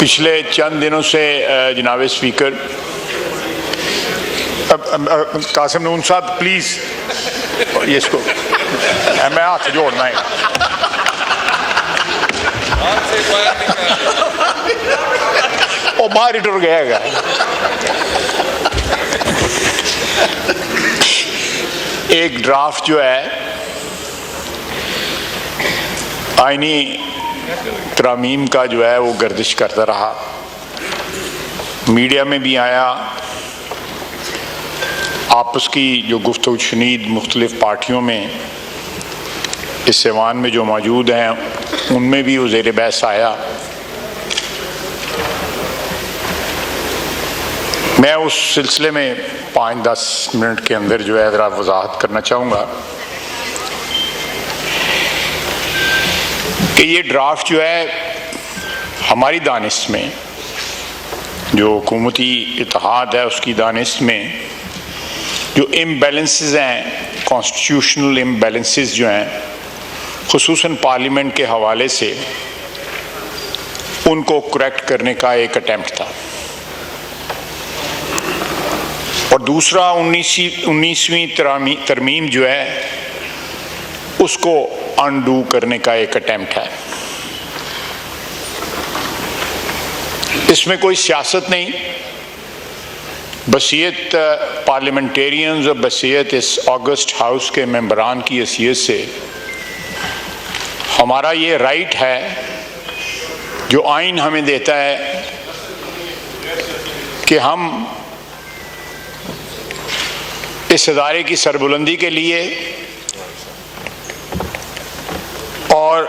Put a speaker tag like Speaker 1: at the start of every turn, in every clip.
Speaker 1: पिछले चंद दिनों से जनाब स्पीकर कासिम नून साहब प्लीज ये इसको मैं हाथ जोड़ना है। वो बाहर ही टुर गया। एक ड्राफ्ट जो है आईनी तरामीम का जो है वो गर्दिश करता रहा, मीडिया में भी आया, आपस की जो गुफ्तगू शुनीद मुख्तलिफ पार्टियों में इस ऐवान में जो मौजूद हैं उनमें भी वो ज़ेर बहस आया। मैं उस सिलसिले में 5-10 मिनट के अंदर जो है ज़रा वजाहत करना चाहूँगा कि ये ड्राफ्ट जो है हमारी दानिश में, जो हुकूमती इत्तेहाद है उसकी दानिश में जो इम्बैलेंसेस हैं, कॉन्स्टिट्यूशनल इम्बैलेंसेस जो हैं खुसूसन पार्लियामेंट के हवाले से, उनको करेक्ट करने का एक अटेम्प्ट था। और दूसरा 19वीं तरमीम जो है उसको अनडू करने का एक अटेम्प्ट है। इसमें कोई सियासत नहीं, बसीयत पार्लियामेंटेरियंस और बसीयत इस ऑगस्ट हाउस के मेंबरान की हैसियत से हमारा ये राइट है जो आइन हमें देता है कि हम इस इदारे की सरबुलंदी के लिए और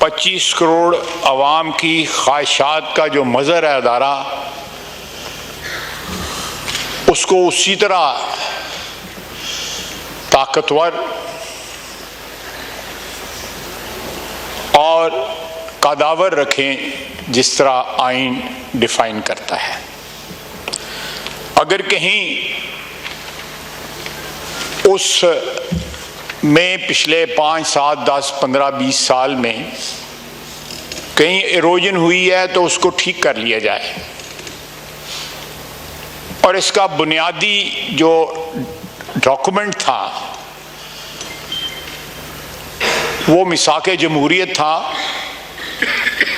Speaker 1: 25 करोड़ अवाम की ख्वाहिशात का जो मज़हर है अदारा, उसको उसी तरह ताकतवर और कदावर रखें जिस तरह आइन डिफाइन करता है। अगर कहीं उस में पिछले 5, 7, 10, 15, 20 साल में कहीं इरोजन हुई है तो उसको ठीक कर लिया जाए। और इसका बुनियादी जो डॉक्यूमेंट था वो मिसाक़े जमहूरियत था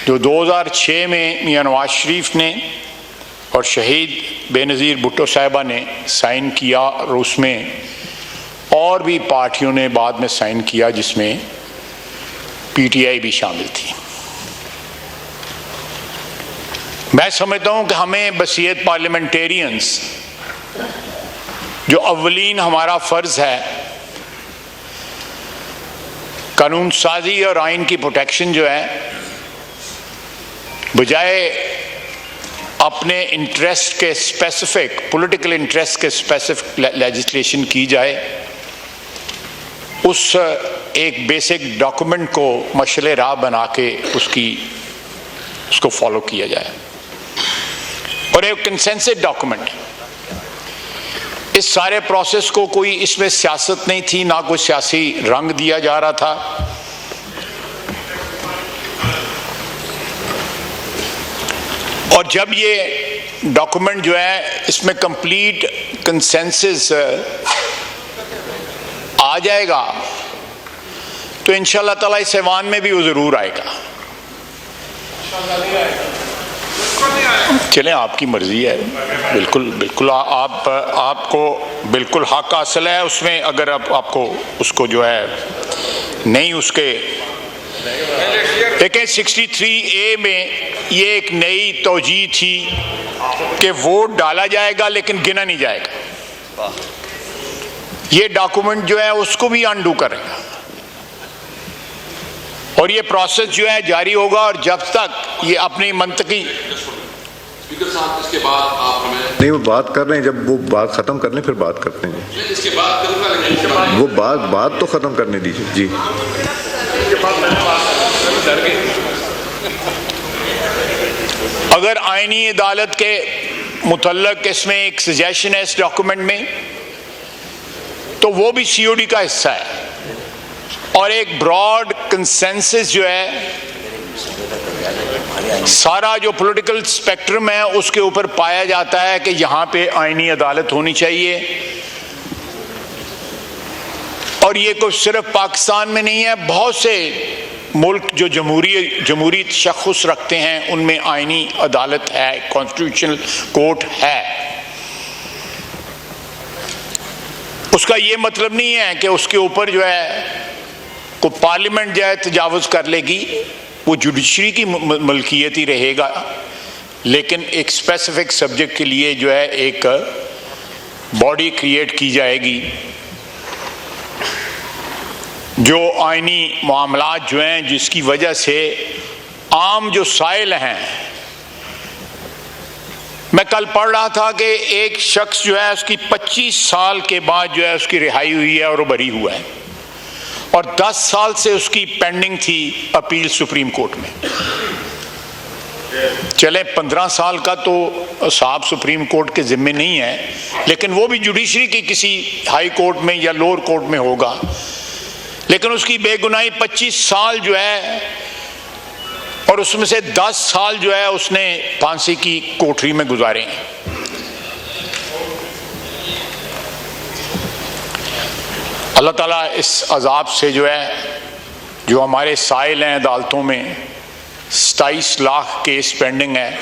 Speaker 1: जो 2006 में मियां नवाज शरीफ ने और शहीद बेनज़ीर भुट्टो साहिबा ने साइन किया, और उसमें और भी पार्टियों ने बाद में साइन किया जिसमें पीटीआई भी शामिल थी। मैं समझता हूं कि हमें बसीयत पार्लियामेंटेरियंस जो अव्वलीन हमारा फ़र्ज़ है, कानून साजी और आइन की प्रोटेक्शन जो है, बजाय अपने इंटरेस्ट के स्पेसिफिक पॉलिटिकल इंटरेस्ट के स्पेसिफिक लेजिस्लेशन की जाए, उस एक बेसिक डॉक्यूमेंट को मशले राह बना के उसको फॉलो किया जाए। और एक कंसेंसस डॉक्यूमेंट, इस सारे प्रोसेस को कोई इसमें सियासत नहीं थी, ना कोई सियासी रंग दिया जा रहा था। और जब ये डॉक्यूमेंट जो है इसमें कंप्लीट कंसेंसस आ जाएगा तो इंशाअल्लाह ताला इस ऐवान में भी वो जरूर आएगा। चलें, आपकी मर्जी है, बिल्कुल बिल्कुल आपको बिल्कुल हक हासिल है उसमें। अगर आपको उसको जो है नहीं उसके देखें, 63A में ये एक नई तौजीह थी कि वोट डाला जाएगा लेकिन गिना नहीं जाएगा। ये डॉक्यूमेंट जो है उसको भी अनडू करेगा और ये प्रोसेस जो है जारी होगा। और जब तक ये अपनी मंतकी
Speaker 2: स्पीकर साहब, इसके बाद आप हमें
Speaker 3: नहीं, वो बात कर रहे हैं, जब वो बात खत्म कर लें फिर बात करते हैं।
Speaker 2: इसके बाद करूंगा, लेकिन इसके बाद
Speaker 3: वो बात तो खत्म करने दीजिए जी।
Speaker 1: अगर आईनी अदालत के मुतल्लक इसमें एक सजेशन है इस डॉक्यूमेंट में, तो वो भी सीओडी का हिस्सा है। और एक ब्रॉड कंसेंसस जो है सारा जो पॉलिटिकल स्पेक्ट्रम है उसके ऊपर पाया जाता है कि यहां पे आईनी अदालत होनी चाहिए। और ये कोई सिर्फ पाकिस्तान में नहीं है, बहुत से मुल्क जो जमहूरी तशख़्ख़ुस रखते हैं उनमें आईनी अदालत है, कॉन्स्टिट्यूशनल कोर्ट है। उसका ये मतलब नहीं है कि उसके ऊपर जो है को पार्लियामेंट जो है तजावुज़ कर लेगी, वो जुडिशरी की मलकियत ही रहेगा, लेकिन एक स्पेसिफिक सब्जेक्ट के लिए जो है एक बॉडी क्रिएट की जाएगी जो आईनी मामलात जो हैं, जिसकी वजह से आम जो साइल हैं। मैं कल पढ़ रहा था कि एक शख्स जो है उसकी 25 साल के बाद जो है उसकी रिहाई हुई है और वो बरी हुआ है, और 10 साल से उसकी पेंडिंग थी अपील सुप्रीम कोर्ट में। चले 15 साल का तो साहब सुप्रीम कोर्ट के जिम्मे नहीं है, लेकिन वो भी जुडिशरी की किसी हाई कोर्ट में या लोअर कोर्ट में होगा, लेकिन उसकी बेगुनाही 25 साल जो है, और उसमें से 10 साल जो है उसने फांसी की कोठरी में गुजारे हैं। अल्लाह ताला इस अजाब से जो है, जो हमारे साइल हैं अदालतों में 27 लाख केस पेंडिंग है,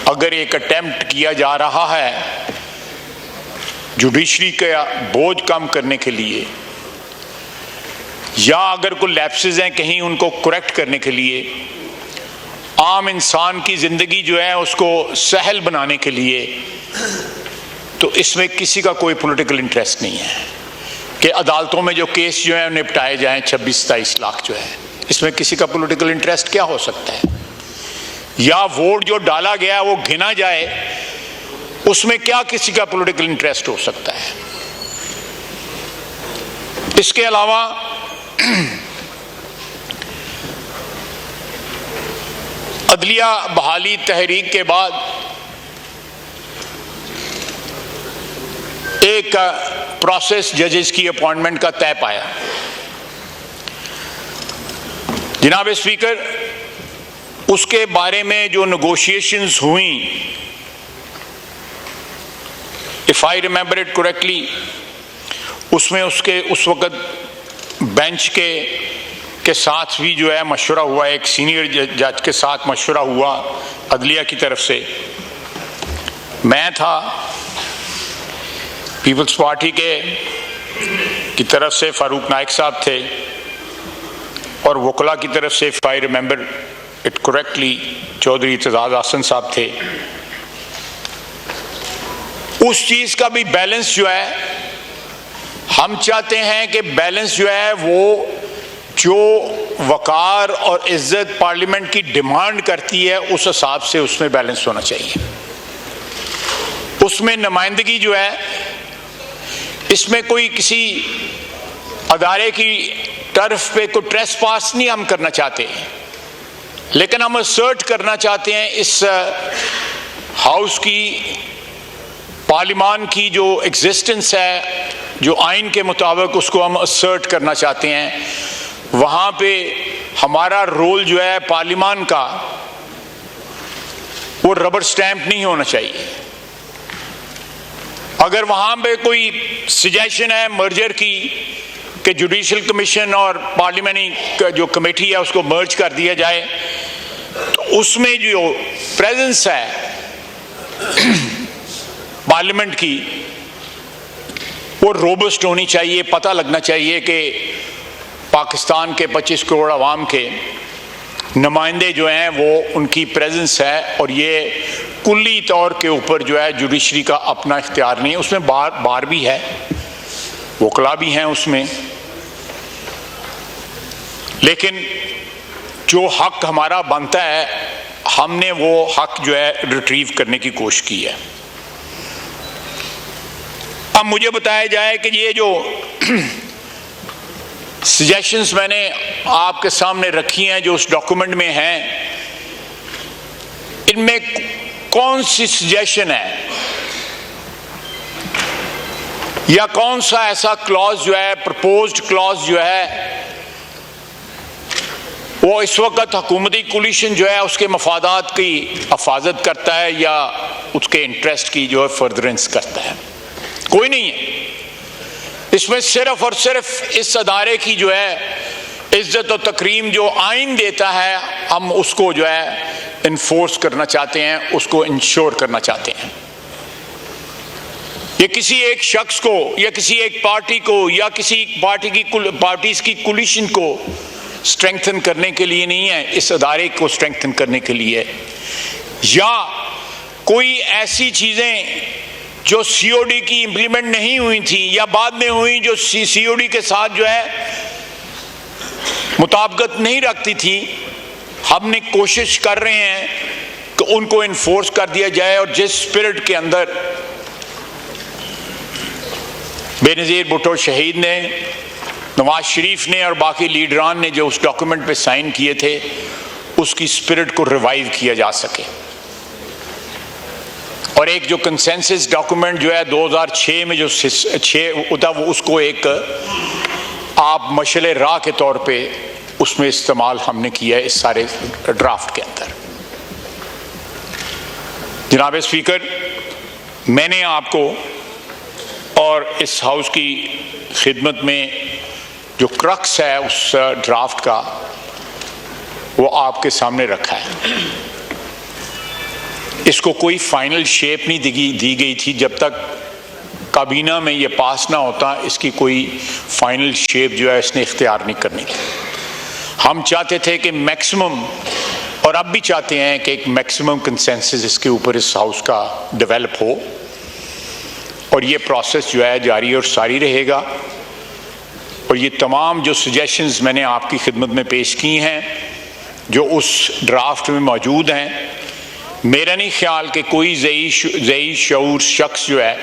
Speaker 1: अगर एक अटेम्प्ट किया जा रहा है जुडिशरी का बोझ कम करने के लिए, या अगर कोई लैप्सेस हैं कहीं उनको करेक्ट करने के लिए, आम इंसान की जिंदगी जो है उसको सहल बनाने के लिए, तो इसमें किसी का कोई पॉलिटिकल इंटरेस्ट नहीं है कि अदालतों में जो केस जो है निपटाए जाएं 26-27 लाख जो है, इसमें किसी का पॉलिटिकल इंटरेस्ट क्या हो सकता है? या वोट जो डाला गया वो गिना जाए, उसमें क्या किसी का पॉलिटिकल इंटरेस्ट हो सकता है? इसके अलावा अदलिया बहाली तहरीक के बाद एक प्रोसेस जजेस की अपॉइंटमेंट का तय पाया। जनाब स्पीकर, उसके बारे में जो नेगोशिएशंस हुई, if I remember it correctly, उसमें उसके उस वक़्त बेंच के साथ भी जो है मशवरा हुआ, एक सीनियर जज के साथ मशवरा हुआ अदलिया की तरफ से। मैं था, पीपल्स पार्टी की तरफ से फारूक नाइक साहब थे, और वकला की तरफ से if I remember it correctly Chaudhary Ittezaz Hasan साहब थे। उस चीज का भी बैलेंस जो है, हम चाहते हैं कि बैलेंस जो है वो जो वकार और इज्जत पार्लियामेंट की डिमांड करती है उस हिसाब से उसमें बैलेंस होना चाहिए। उसमें नुमाइंदगी जो है, इसमें कोई किसी अदारे की टर्फ पे कोई ट्रेस पास नहीं हम करना चाहते, लेकिन हम असर्ट करना चाहते हैं इस हाउस की, पार्लियामान की जो एग्जिस्टेंस है, जो आइन के मुताबिक उसको हम असर्ट करना चाहते हैं। वहाँ पे हमारा रोल जो है पार्लियामान का, वो रबर स्टैंप नहीं होना चाहिए। अगर वहाँ पे कोई सजेशन है मर्जर की कि जुडिशल कमीशन और पार्लियामेंट्री जो कमेटी है उसको मर्ज कर दिया जाए, तो उसमें जो प्रेजेंस है पार्लियामेंट की वो रोबस्ट होनी चाहिए। पता लगना चाहिए कि पाकिस्तान के 25 करोड़ आवाम के नुमाइंदे जो हैं वो उनकी प्रेजेंस है, और ये कुल्ली तौर के ऊपर जो है जुडिशरी का अपना इख्तियार नहीं है। उसमें बार भी है, वकला भी हैं उसमें, लेकिन जो हक हमारा बनता है हमने वो हक जो है रिट्रीव करने की कोशिश की है। अब मुझे बताया जाए कि ये जो सजेशंस मैंने आपके सामने रखी हैं, जो उस डॉक्यूमेंट में हैं, इनमें कौन सी सजेशन है या कौन सा ऐसा क्लॉज जो है, प्रपोज्ड क्लॉज जो है वो इस वक्त हुकूमती कोलिशन जो है उसके मफादात की हिफाजत करता है या उसके इंटरेस्ट की जो है फर्दरेंस करता है, कोई नहीं है इसमें। सिर्फ और सिर्फ इस अदारे की जो है इज्जत और तकरीम जो आइन देता है, हम उसको जो है इन्फोर्स करना चाहते हैं, उसको इंश्योर करना चाहते हैं। ये किसी एक शख्स को या किसी एक पार्टी को या किसी पार्टीज की कोलिशन को स्ट्रेंथन करने के लिए नहीं है, इस अदारे को स्ट्रेंथन करने के लिए, या कोई ऐसी चीजें जो सीओडी की इंप्लीमेंट नहीं हुई थी या बाद में हुई जो सीओडी के साथ जो है मुताबिकत नहीं रखती थी, हमने कोशिश कर रहे हैं कि उनको इन्फोर्स कर दिया जाए। और जिस स्पिरिट के अंदर बेनज़ीर भुट्टो शहीद ने, नवाज शरीफ ने और बाकी लीडरान ने जो उस डॉक्यूमेंट पे साइन किए थे, उसकी स्पिरिट को रिवाइव किया जा सके। और एक जो कंसेंसस डॉक्यूमेंट जो है 2006 में जो 6 होता, वो उसको एक आप मशले राह के तौर पे उसमें इस्तेमाल हमने किया है इस सारे ड्राफ्ट के अंदर। जनाब स्पीकर, मैंने आपको और इस हाउस की खिदमत में जो क्रक्स है उस ड्राफ्ट का, वो आपके सामने रखा है। इसको कोई फाइनल शेप नहीं दी गई थी जब तक काबीना में ये पास ना होता, इसकी कोई फाइनल शेप जो है इसने इख्तियार नहीं करनी थी। हम चाहते थे कि मैक्सिमम, और अब भी चाहते हैं कि एक मैक्सिमम कंसेंसस इसके ऊपर इस हाउस का डेवलप हो, और ये प्रोसेस जो है जारी और सारी रहेगा। और ये तमाम जो सजेशंस मैंने आपकी खिदमत में पेश की हैं, जो उस ड्राफ्ट में मौजूद हैं, मेरा नहीं ख्याल कि कोई ज़ई शऊर शख्स जो है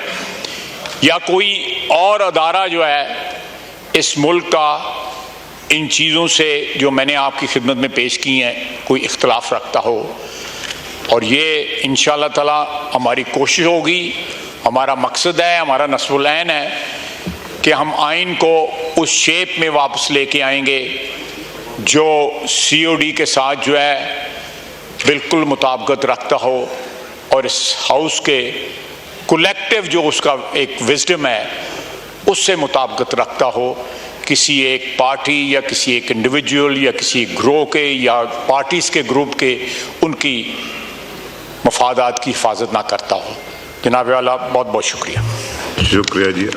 Speaker 1: या कोई और अदारा जो है इस मुल्क का इन चीज़ों से जो मैंने आपकी खिदमत में पेश की हैं कोई इख्तलाफ रखता हो। और ये इंशाअल्लाह ताला हमारी कोशिश होगी, हमारा मकसद है, हमारा नस्बुल ऐन है कि हम आइन को उस शेप में वापस लेके आएंगे जो सीओडी के साथ जो है बिल्कुल मुताबिकत रखता हो, और इस हाउस के कलेक्टिव जो उसका एक विजडम है उससे मुताबिकत रखता हो। किसी एक पार्टी या किसी एक इंडिविजुअल या किसी ग्रोह के या पार्टीज के ग्रुप के उनकी मफादात की हिफाजत ना करता हो। जनाब वाला, बहुत बहुत शुक्रिया।
Speaker 3: शुक्रिया जी।